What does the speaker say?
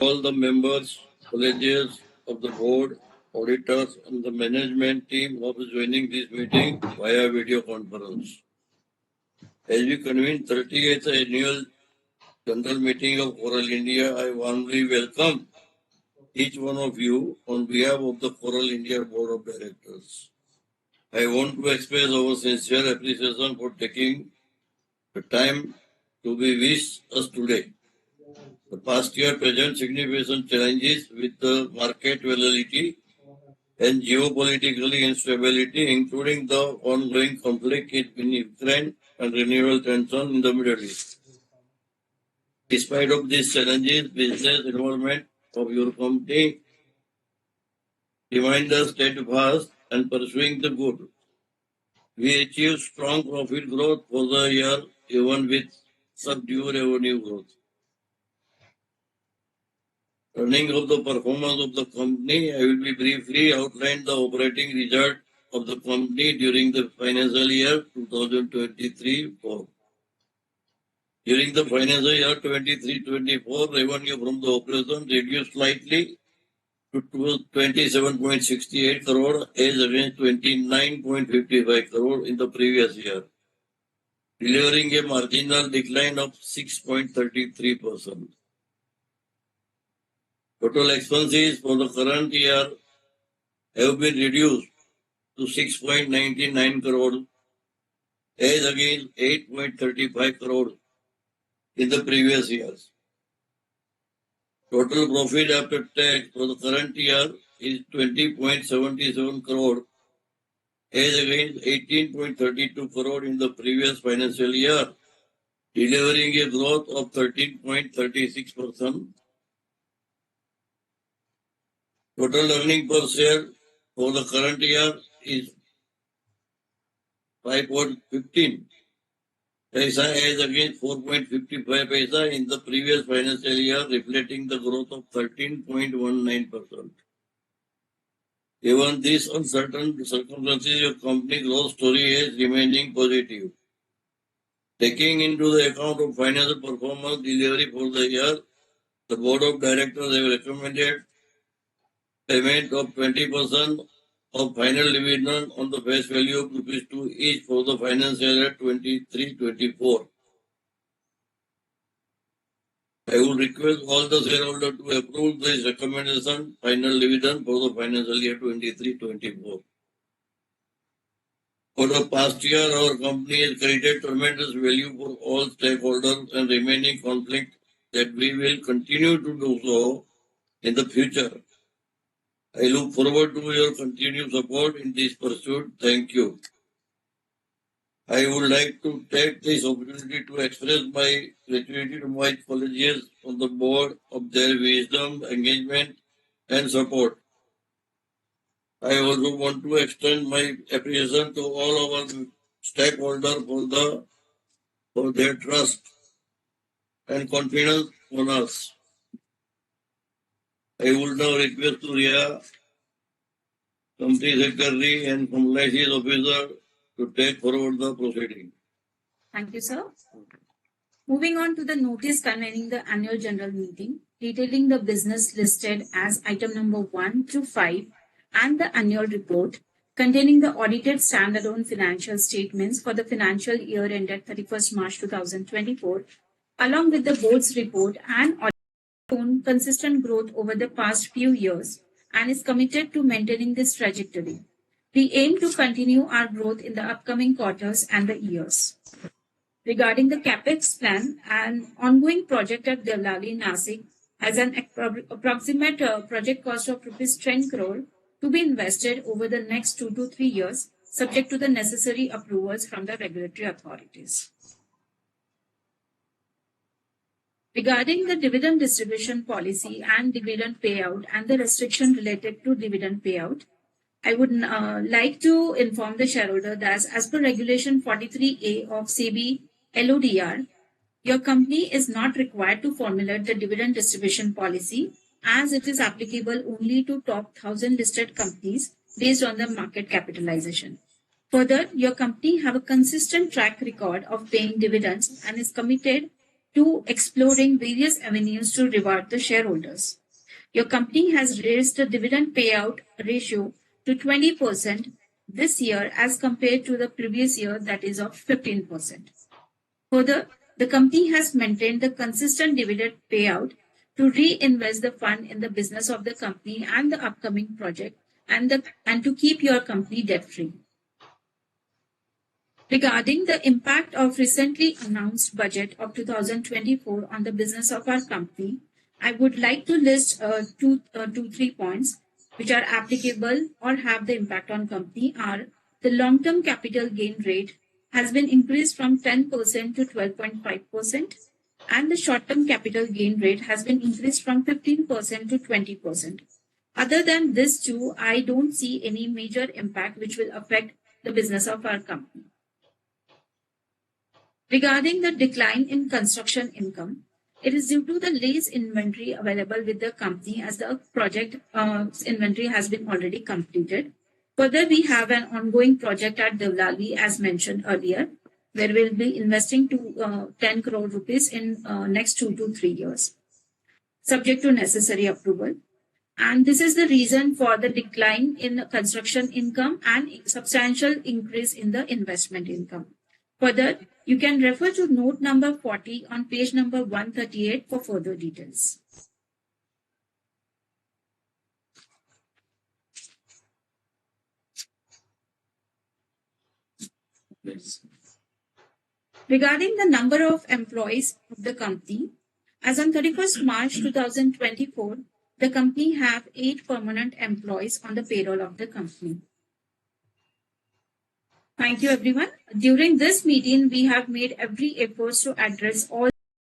all the members, colleagues of the board, auditors, and the management team who are joining this meeting via video conference. As we convene 38th annual general meeting of Coral India, I warmly welcome each one of you on behalf of the Coral India Board of Directors. I want to express our sincere appreciation for taking the time to be with us today. The past year presents significant challenges with the market volatility and geopolitical instability, including the ongoing conflict in Ukraine and renewal tension in the Middle East. Despite of these challenges, business environment of your company remains steadfast and pursuing the good. We achieved strong profit growth for the year, even with subdued revenue growth. Turning of the performance of the company, I will be briefly outline the operating result of the company during the financial year 2023-4. During the financial year 23-24, revenue from the operation reduced slightly to 27.68 crore as against 29.55 crore in the previous year, delivering a marginal decline of 6.33%. Total expenses for the current year have been reduced to 6.99 crore as against 8.35 crore in the previous years. Total profit after tax for the current year is 20.77 crore as against 18.32 crore in the previous financial year, delivering a growth of 13.36%. Total earning per share for the current year is 5.15 paisa as against 4.55 paisa in the previous financial year, reflecting the growth of 13.19%. Given these uncertain circumstances, your company growth story is remaining positive. Taking into the account of financial performance delivery for the year, the board of directors have recommended payment of 20% of final dividend on the face value of ₹2 each for the financial year 23-24. I would request all the shareholders to approve this recommendation final dividend for the financial year 23-24. For the past year, our company has created tremendous value for all stakeholders and remaining conflict that we will continue to do so in the future. I look forward to your continued support in this pursuit. Thank you. I would like to take this opportunity to express my gratitude to my colleagues on the board of their wisdom, engagement, and support. I also want to extend my appreciation to all our stakeholders for their trust and confidence on us. I would now request to Ria, Company Secretary and Compliance Officer, to take forward the proceeding. Thank you, sir. Moving on to the notice convening the annual general meeting, detailing the business listed as item number 1 to 5 and the annual report containing the audited standalone financial statements for the financial year ended 31st March 2024, along with the board's report and shown consistent growth over the past few years and is committed to maintaining this trajectory. We aim to continue our growth in the upcoming quarters and the years. Regarding the CapEx plan, an ongoing project at Devlali, Nasik has an approximate project cost of rupees 10 crore to be invested over the next 2 to 3 years, subject to the necessary approvals from the regulatory authorities. Regarding the dividend distribution policy and dividend payout and the restriction related to dividend payout, I would like to inform the shareholder that as per Regulation 43A of SEBI LODR, your company is not required to formulate the dividend distribution policy as it is applicable only to top 1,000 listed companies based on the market capitalization. Further, your company have a consistent track record of paying dividends and is committed to exploring various avenues to reward the shareholders. Your company has raised the dividend payout ratio to 20% this year as compared to the previous year, that is of 15%. Further, the company has maintained the consistent dividend payout to reinvest the fund in the business of the company and the upcoming project and to keep your company debt free. Regarding the impact of recently announced budget of 2024 on the business of our company, I would like to list three points which are applicable or have the impact on company are the long-term capital gain rate has been increased from 10% to 12.5%, and the short-term capital gain rate has been increased from 15% to 20%. Other than this two, I don't see any major impact which will affect the business of our company. Regarding the decline in construction income, it is due to the lease inventory available with the company as the project inventory has been already completed. Further, we have an ongoing project at Devlali as mentioned earlier, where we'll be investing to 10 crore rupees in next 2 to 3 years, subject to necessary approval. And this is the reason for the decline in construction income and substantial increase in the investment income. Further, you can refer to note number 40 on page number 138 for further details. Yes. Regarding the number of employees of the company, as on 31st March 2024, the company have 8 permanent employees on the payroll of the company. Thank you, everyone. During this meeting, we have made every effort to address all